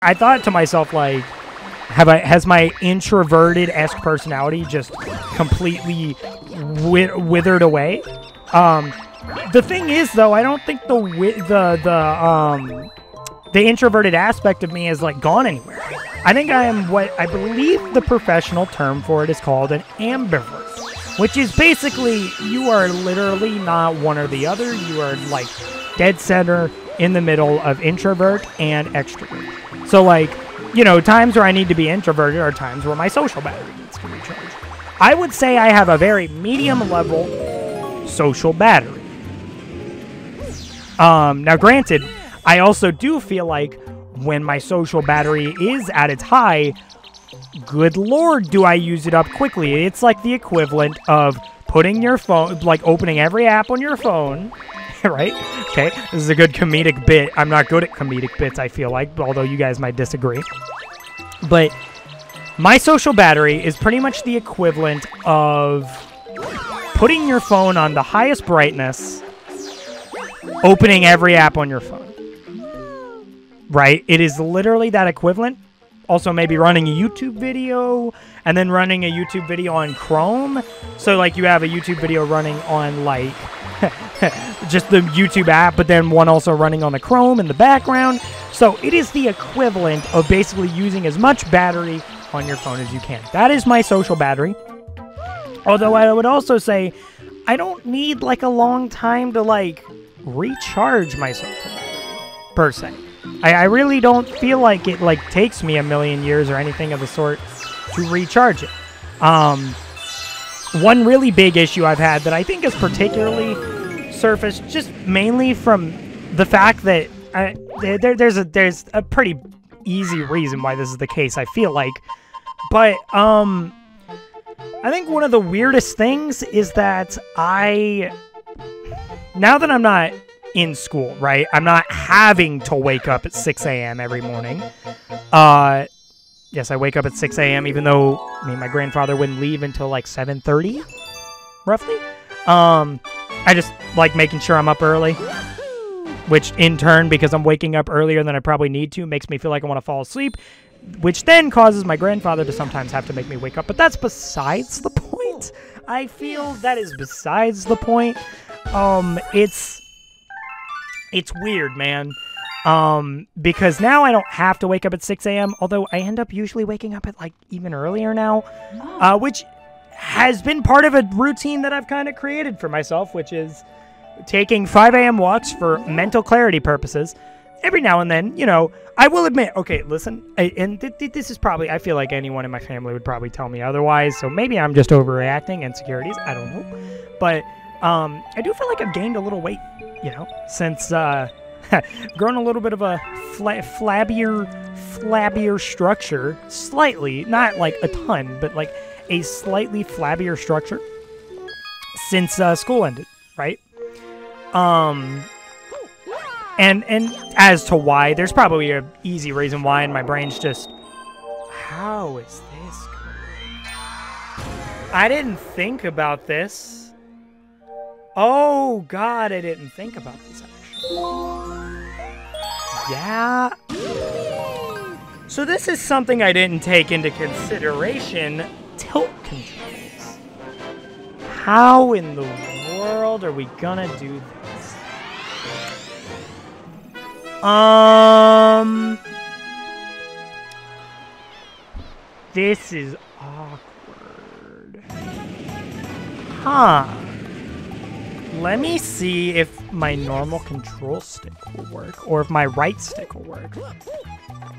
I thought to myself, like, has my introverted-esque personality just completely withered away? The thing is, though, I don't think the introverted aspect of me is, like, gone anywhere. I think I am what I believe the professional term for it is called an ambivert, which is basically you are literally not one or the other. You are, like, dead center in the middle of introvert and extrovert. So, like, you know, times where I need to be introverted are times where my social battery needs to be charged. I would say I have a very medium level social battery. Now, granted, I also do feel like when my social battery is at its high, good lord, do I use it up quickly. It's like the equivalent of putting your phone, like opening every app on your phone, right? Okay, this is a good comedic bit. I'm not good at comedic bits, I feel like, although you guys might disagree. But my social battery is pretty much the equivalent of putting your phone on the highest brightness, opening every app on your phone. Right? It is literally that equivalent. Also, maybe running a YouTube video and then running a YouTube video on Chrome. So, like, you have a YouTube video running on, like, just the YouTube app, but then one also running on the Chrome in the background. So, it is the equivalent of basically using as much battery on your phone as you can. That is my social battery. Although, I would also say, I don't need, like, a long time to, like, recharge my social battery, per se. I really don't feel like it, like, takes me a million years or anything of the sort to recharge it. One really big issue I've had that I think is particularly surfaced just mainly from the fact that there's a pretty easy reason why this is the case, I feel like. But, I think one of the weirdest things is that now that I'm not in school, right? I'm not having to wake up at 6 a.m. every morning. Yes, I wake up at 6 a.m. even though, I mean, my grandfather wouldn't leave until like 7:30, roughly. I just like making sure I'm up early, which in turn, because I'm waking up earlier than I probably need to, makes me feel like I want to fall asleep, which then causes my grandfather to sometimes have to make me wake up. But that's besides the point. I feel that is besides the point. It's weird, man, because now I don't have to wake up at 6 a.m., although I end up usually waking up at, like, even earlier now, which has been part of a routine that I've kind of created for myself, which is taking 5 a.m. walks for mental clarity purposes. Every now and then, you know, I will admit, okay, listen, and this is probably, I feel like anyone in my family would probably tell me otherwise, so maybe I'm just overreacting, insecurities, I don't know, but I do feel like I've gained a little weight, you know, since grown a little bit of a flabbier structure, slightly, not like a ton, but like a slightly flabbier structure since school ended, right? And as to why, there's probably an easy reason why, and my brain's just, how is this going? I didn't think about this. Oh, God, I didn't think about this, actually. Yeah. So this is something I didn't take into consideration. Tilt controls. How in the world are we gonna do this? This is awkward. Huh. Let me see if my normal control stick will work, or if my right stick will work.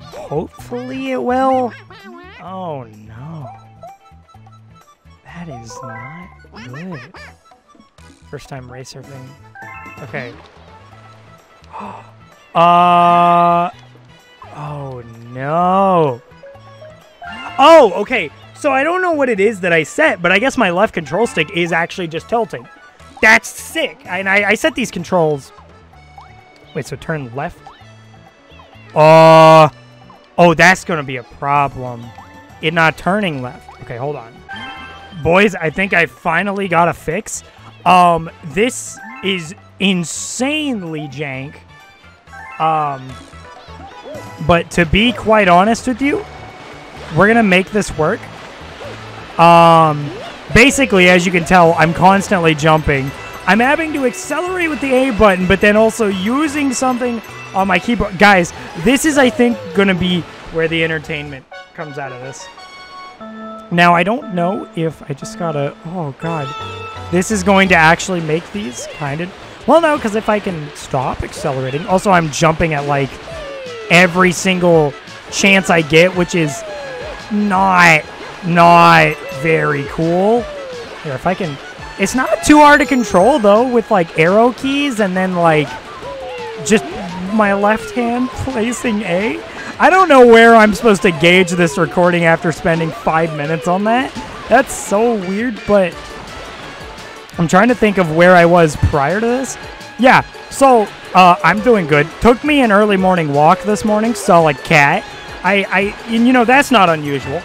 Hopefully it will. Oh no. That is not good. First time racer thing. Okay. Oh no. Oh, okay. So I don't know what it is that I set, but I guess my left control stick is actually just tilting. That's sick. And I set these controls. Wait, so turn left? Oh, that's going to be a problem. It not turning left. Okay, hold on. Boys, I think I finally got a fix. This is insanely jank. But to be quite honest with you, we're going to make this work. Basically, as you can tell, I'm constantly jumping. I'm having to accelerate with the A button, but then also using something on my keyboard. Guys, this is, I think, going to be where the entertainment comes out of this. Now, I don't know if I just gotta... Oh, God. This is going to actually make these kind of... Well, no, because if I can stop accelerating... Also, I'm jumping at, like, every single chance I get, which is not very cool. Here, if I can... It's not too hard to control, though, with, like, arrow keys and then, like, just my left hand placing A. I don't know where I'm supposed to gauge this recording after spending 5 minutes on that. That's so weird, but I'm trying to think of where I was prior to this. Yeah, so I'm doing good. Took me an early morning walk this morning, saw a cat. And you know, that's not unusual.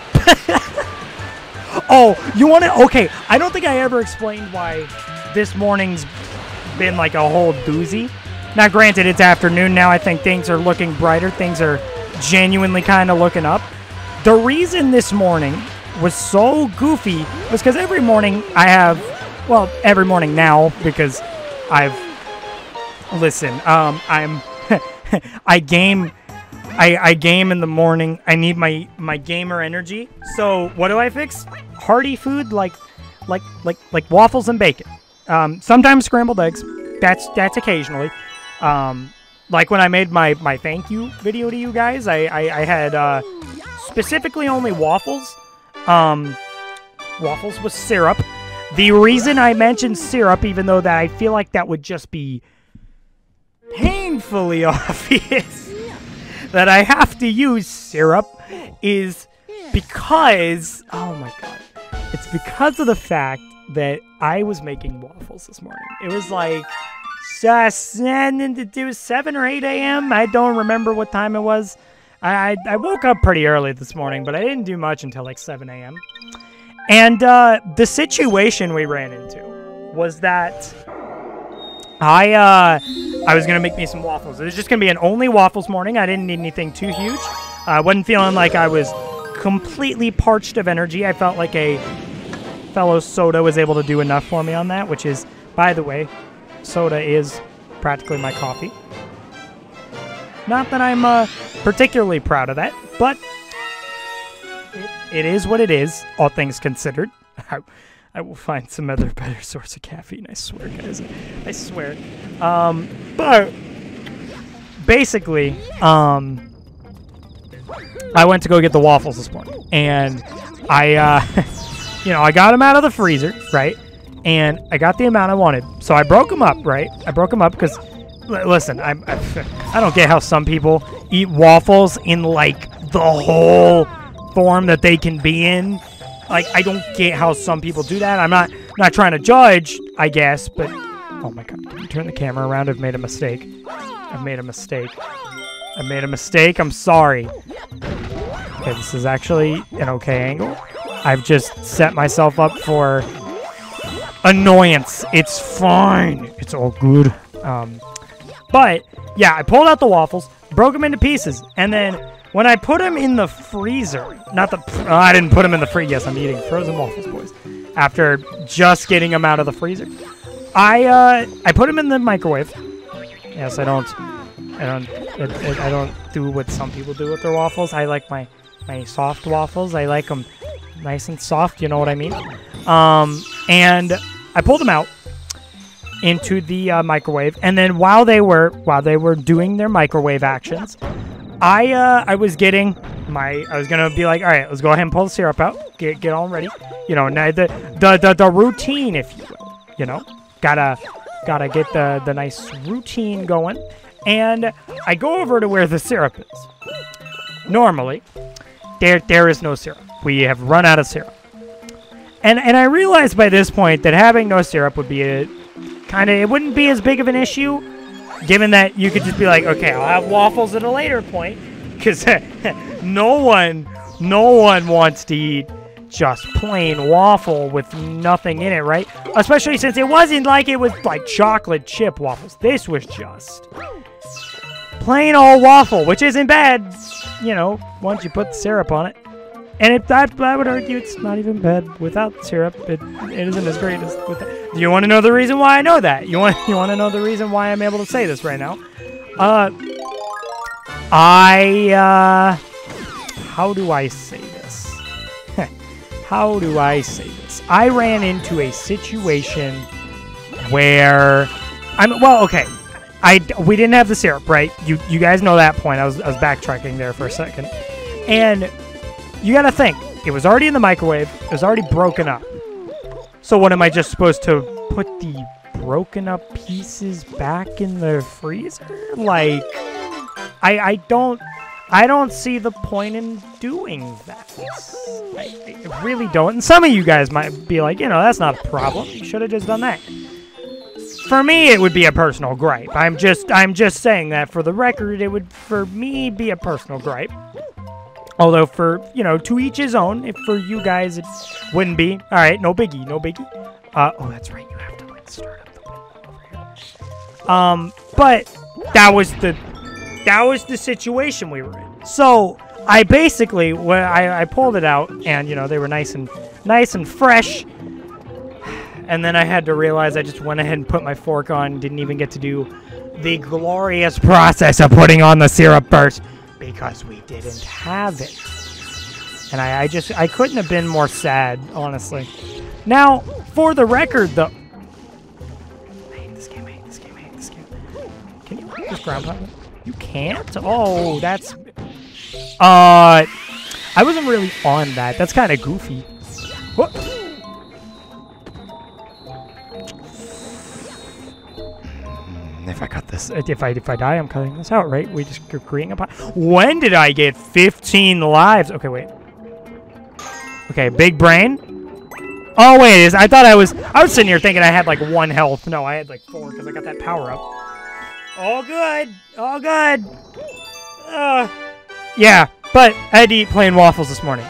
Oh, you want to? Okay, I don't think I ever explained why this morning's been like a whole doozy. Now, granted, it's afternoon now. I think things are looking brighter. Things are genuinely kind of looking up. The reason this morning was so goofy was because every morning I have, well, every morning now, because I've, listen, I'm, I game in the morning. I need my gamer energy. So what do I fix? Hearty food like waffles and bacon. Sometimes scrambled eggs. That's occasionally. Like when I made my thank you video to you guys, I had specifically only waffles. Waffles with syrup. The reason I mentioned syrup, even though that I feel like that would just be painfully obvious that I have to use syrup, is because, oh my god, it's because of the fact that I was making waffles this morning. It was like 7 or 8 a.m. I don't remember what time it was. I woke up pretty early this morning, but I didn't do much until like 7 a.m. And the situation we ran into was that I was going to make me some waffles. It was just going to be an only waffles morning. I didn't need anything too huge. I wasn't feeling like I was completely parched of energy. I felt like a fellow soda was able to do enough for me on that, which is, by the way, soda is practically my coffee. Not that I'm particularly proud of that, but it is what it is, all things considered. I will find some other better source of caffeine, I swear, guys. I swear. But basically, I went to go get the waffles this morning, and I, you know, I got them out of the freezer, right? And I got the amount I wanted, so I broke them up, right? I broke them up because, listen, I don't get how some people eat waffles in, like, the whole form that they can be in. Like, I don't get how some people do that. I'm not trying to judge, I guess, but... Oh my god, can you turn the camera around? I've made a mistake. I've made a mistake. I made a mistake. I'm sorry. Okay, this is actually an okay angle. I've just set myself up for annoyance. It's fine. It's all good. But, yeah, I pulled out the waffles, broke them into pieces, and then when I put them in the freezer, not the... I didn't put them in the freezer. Yes, I'm eating frozen waffles, boys. After just getting them out of the freezer. I put them in the microwave. Yes, I don't do what some people do with their waffles. I like my soft waffles. I like them nice and soft, you know what I mean? And I pulled them out into the microwave, and then while they were doing their microwave actions, I was getting I was gonna be like, all right, let's go ahead and pull the syrup out, get all ready, you know, the routine, if you will, you know, gotta get the nice routine going, and I go over to where the syrup is. Normally, there is no syrup. We have run out of syrup, and I realized by this point that having no syrup would be it wouldn't be as big of an issue. Given that you could just be like, okay, I'll have waffles at a later point, because no one wants to eat just plain waffle with nothing in it, right? Especially since it wasn't like it was like chocolate chip waffles. This was just plain old waffle, which isn't bad, you know, once you put the syrup on it. And I would argue it's not even bad without syrup. It isn't as great as with it. Do you want to know the reason why I know that? You want to know the reason why I'm able to say this right now? How do I say this? How do I say this? I ran into a situation where okay. We didn't have the syrup, right? You guys know that point. I was backtracking there for a second. And you gotta think, it was already in the microwave, it was already broken up. So what, am I just supposed to put the broken up pieces back in the freezer? Like, I don't see the point in doing that. I really don't. And some of you guys might be like, you know, that's not a problem. You should have just done that. For me, it would be a personal gripe. I'm just saying that for the record, it would, for me, be a personal gripe. Although for, you know, to each his own. If for you guys, it wouldn't be. All right, no biggie, no biggie. Oh, that's right. You have to, like, start up the window over here. But that was the situation we were in. So I basically, I pulled it out, and, you know, they were nice and fresh. And then I had to realize I just went ahead and put my fork on. Didn't even get to do the glorious process of putting on the syrup first. Because we didn't have it. And I couldn't have been more sad, honestly. Now, for the record, though... I hate this game, I hate this game, I hate this game. Can you just ground pound it? You can't? Oh, that's... I wasn't really on that. That's kind of goofy. What? If I cut this, if I die, I'm cutting this out, right? We just agreeing upon. When did I get 15 lives? Okay, wait. Okay, big brain. Oh wait, I thought I was sitting here thinking I had like 1 health. No, I had like 4 because I got that power up. All good, all good. Yeah, but I had to eat plain waffles this morning.